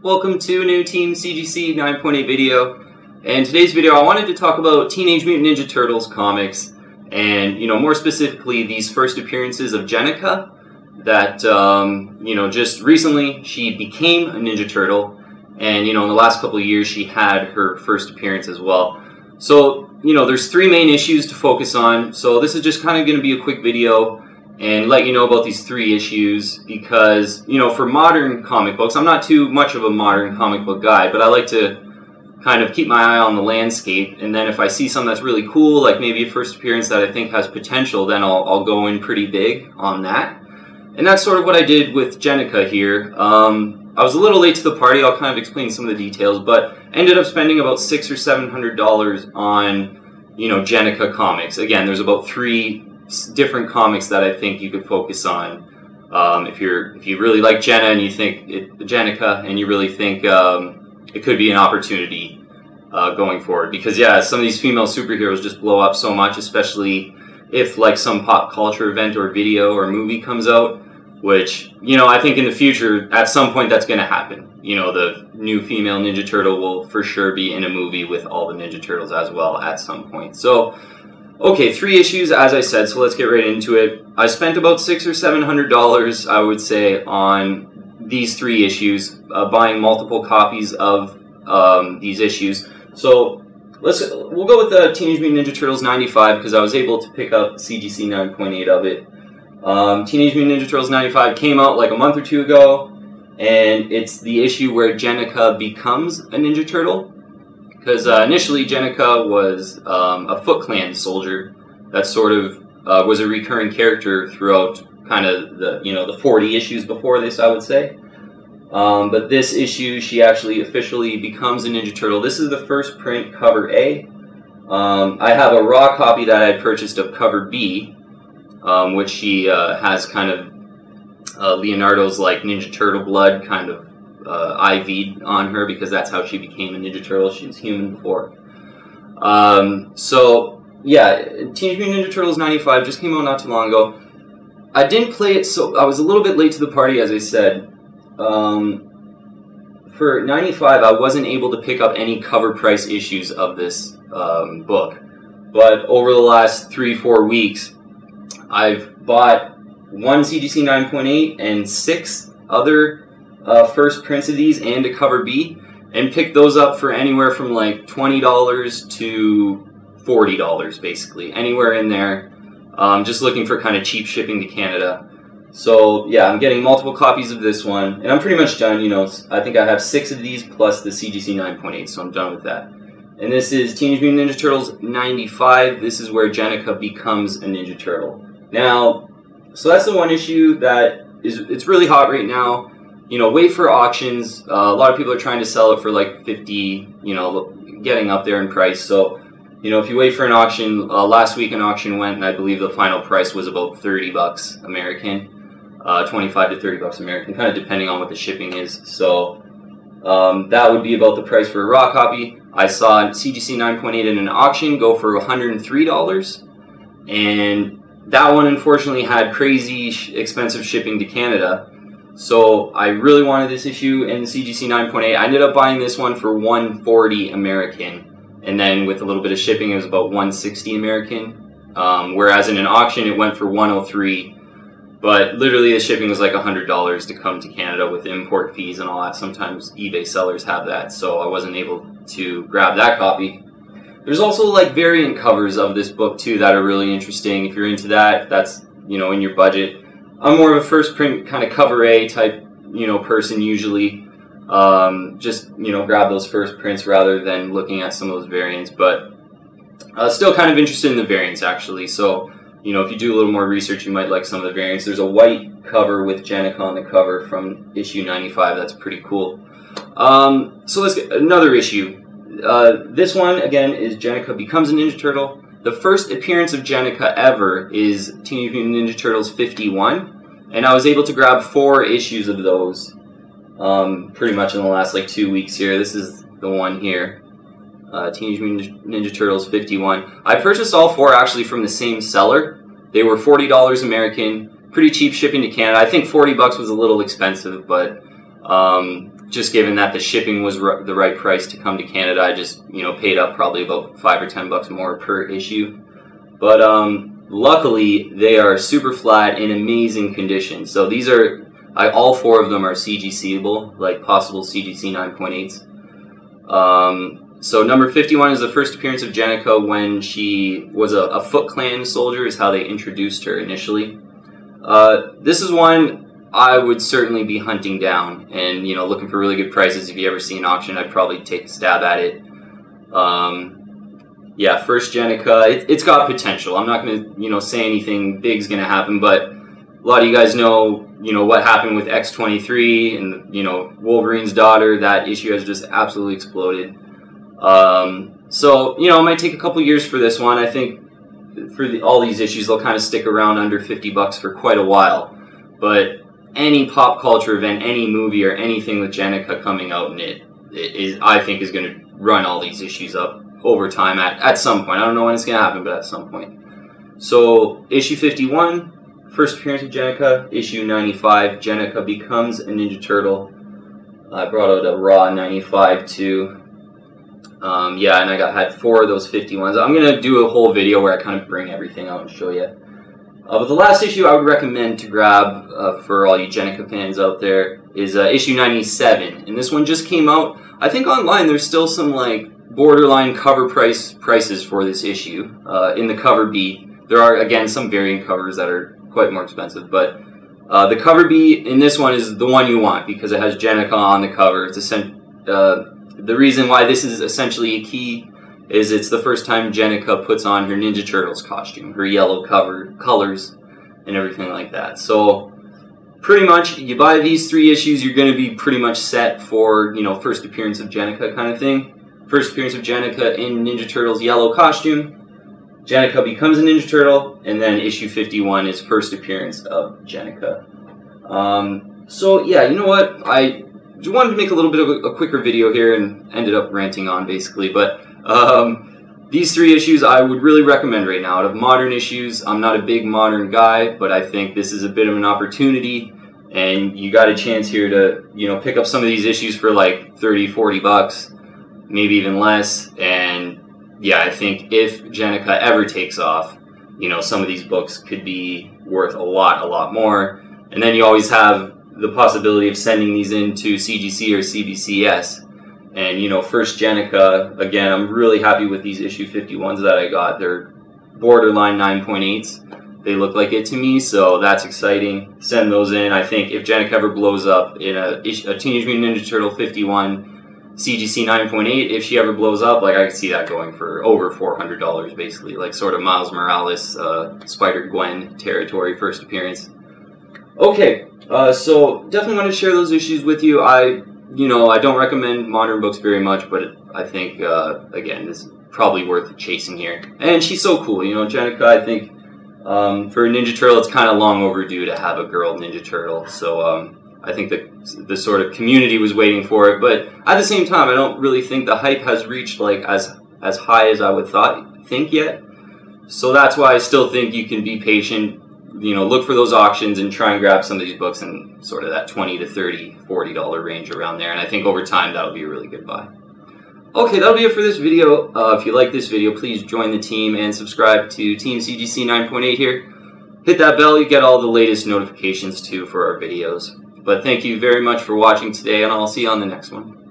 Welcome to a new Team CGC 9.8 video. And today's video I wanted to talk about Teenage Mutant Ninja Turtles comics and more specifically these first appearances of Jennika that just recently she became a Ninja Turtle, and in the last couple of years she had her first appearance as well. So there's three main issues to focus on, so this is just kind of going to be a quick video and let you know about these three issues because, for modern comic books, I'm not too much of a modern comic book guy, but I like to kind of keep my eye on the landscape, and then if I see something that's really cool, like maybe a first appearance that I think has potential, then I'll go in pretty big on that. And that's sort of what I did with Jennika here. I was a little late to the party, I'll kind of explain some of the details, but ended up spending about $600 or $700 on, Jennika comics. Again, there's about three different comics that I think you could focus on if you really like Jenna and you think Jennika and you really think it could be an opportunity going forward, because yeah, some of these female superheroes just blow up so much, especially if like some pop culture event or video or movie comes out, which I think in the future at some point that's going to happen. The new female Ninja Turtle will for sure be in a movie with all the Ninja Turtles as well at some point. So okay, three issues, as I said, so let's get right into it. I spent about $600 or $700, I would say, on these three issues, buying multiple copies of these issues. So we'll go with the Teenage Mutant Ninja Turtles 95 because I was able to pick up CGC 9.8 of it. Teenage Mutant Ninja Turtles 95 came out like a month or two ago, and it's the issue where Jennika becomes a Ninja Turtle. Because initially Jennika was a Foot Clan soldier that sort of was a recurring character throughout kind of the 40 issues before this, I would say. But this issue, she actually officially becomes a Ninja Turtle. This is the first print, cover A. I have a raw copy that I purchased of cover B, which she has kind of Leonardo's like Ninja Turtle blood kind of IV'd on her, because that's how she became a Ninja Turtle. She was human before. So yeah, Teenage Mutant Ninja Turtles 95 just came out not too long ago. I didn't play it, so I was a little bit late to the party, as I said. For 95, I wasn't able to pick up any cover price issues of this book, but over the last 3-4 weeks, I've bought one CGC 9.8 and 6 other first prints of these and a cover B, and picked those up for anywhere from like $20 to $40, basically anywhere in there. Just looking for kind of cheap shipping to Canada. So yeah, I'm getting multiple copies of this one, and I'm pretty much done. I think I have 6 of these plus the CGC 9.8, so I'm done with that. And this is Teenage Mutant Ninja Turtles 95. This is where Jennika becomes a Ninja Turtle. Now, so that's the one issue that it's really hot right now. Wait for auctions. A lot of people are trying to sell it for like 50, getting up there in price. So, if you wait for an auction, last week an auction went, and I believe the final price was about $30 American, 25 to $30 American, kind of depending on what the shipping is. So, that would be about the price for a raw copy. I saw CGC 9.8 in an auction go for $103, and that one unfortunately had crazy expensive shipping to Canada. So I really wanted this issue in CGC 9.8. I ended up buying this one for $140 American, and then with a little bit of shipping, it was about $160 American. Whereas in an auction, it went for $103. But literally, the shipping was like $100 to come to Canada with import fees and all that. Sometimes eBay sellers have that, so I wasn't able to grab that copy. There's also like variant covers of this book too that are really interesting. If you're into that, that's in your budget. I'm more of a first print kind of cover A type, person usually. Just, grab those first prints rather than looking at some of those variants. But still kind of interested in the variants, actually. So, if you do a little more research, you might like some of the variants. There's a white cover with Jennika on the cover from issue 95. That's pretty cool. So let's get another issue. This one, again, is Jennika Becomes a Ninja Turtle. The first appearance of Jennika ever is Teenage Mutant Ninja Turtles 51, and I was able to grab 4 issues of those pretty much in the last like 2 weeks here. This is the one here, Teenage Mutant Ninja Turtles 51. I purchased all 4 actually from the same seller. They were $40 American, pretty cheap shipping to Canada. I think $40 was a little expensive, but just given that the shipping was the right price to come to Canada, I just, you know, paid up probably about $5 or $10 more per issue. But luckily, they are super flat in amazing condition. So these are, all 4 of them are CGC-able, like possible CGC 9.8s. So number 51 is the first appearance of Jennika when she was a Foot Clan soldier, is how they introduced her initially. This is one I would certainly be hunting down and, you know, looking for really good prices. If you ever see an auction, I'd probably take a stab at it. Yeah, first Jennika, it's got potential. I'm not going to, you know, say anything big's going to happen, but a lot of you guys know, you know, what happened with X-23 and, you know, Wolverine's daughter. That issue has just absolutely exploded. So, you know, it might take a couple years for this one. I think for all these issues, they'll kind of stick around under $50 for quite a while. But any pop culture event, any movie or anything with Jennika coming out in it is, I think, is going to run all these issues up over time at some point. I don't know when it's going to happen, but at some point. So, issue 51, first appearance of Jennika. Issue 95, Jennika Becomes a Ninja Turtle. I brought out a raw 95 too. Yeah, and I had 4 of those 51s. I'm going to do a whole video where I kind of bring everything out and show you. But the last issue I would recommend to grab for all you Jennika fans out there is issue 97. And this one just came out. I think online there's still some like borderline cover prices for this issue. In the cover B, there are again some variant covers that are quite more expensive. But the cover B in this one is the one you want because it has Jennika on the cover. It's the reason why this is essentially a key is it's the first time Jennika puts on her Ninja Turtles costume, her yellow colors and everything like that. So pretty much you buy these 3 issues, you're going to be pretty much set for, you know, first appearance of Jennika kind of thing. First appearance of Jennika in Ninja Turtles yellow costume, Jennika Becomes a Ninja Turtle, and then issue 51 is first appearance of Jennika. So yeah, you know what, I wanted to make a little bit of a quicker video here and ended up ranting on basically, but these 3 issues I would really recommend right now. Out of modern issues, I'm not a big modern guy, but I think this is a bit of an opportunity, and you got a chance here to, you know, pick up some of these issues for like 30, 40 bucks, maybe even less. And yeah, I think if Jennika ever takes off, you know, some of these books could be worth a lot more. And then you always have the possibility of sending these into CGC or CBCS. And, you know, first Jennika, again, I'm really happy with these issue 51s that I got. They're borderline 9.8s. They look like it to me, so that's exciting. Send those in. I think if Jennika ever blows up in a Teenage Mutant Ninja Turtle 51 CGC 9.8, if she ever blows up, like, I could see that going for over $400, basically. Like, sort of Miles Morales, Spider-Gwen territory, first appearance. Okay, so definitely want to share those issues with you. You know, I don't recommend modern books very much, but I think, again, this is probably worth chasing here. And she's so cool, you know, Jennika, I think, for a Ninja Turtle, it's kind of long overdue to have a girl Ninja Turtle. So, I think the sort of community was waiting for it. But at the same time, I don't really think the hype has reached, like, as high as I would think yet. So that's why I still think you can be patient. You know, look for those auctions and try and grab some of these books in sort of that $20 to $30, $40 range around there. And I think over time, that'll be a really good buy. Okay, that'll be it for this video. If you like this video, please join the team and subscribe to Team CGC 9.8 here. Hit that bell, you get all the latest notifications too for our videos. But thank you very much for watching today, and I'll see you on the next one.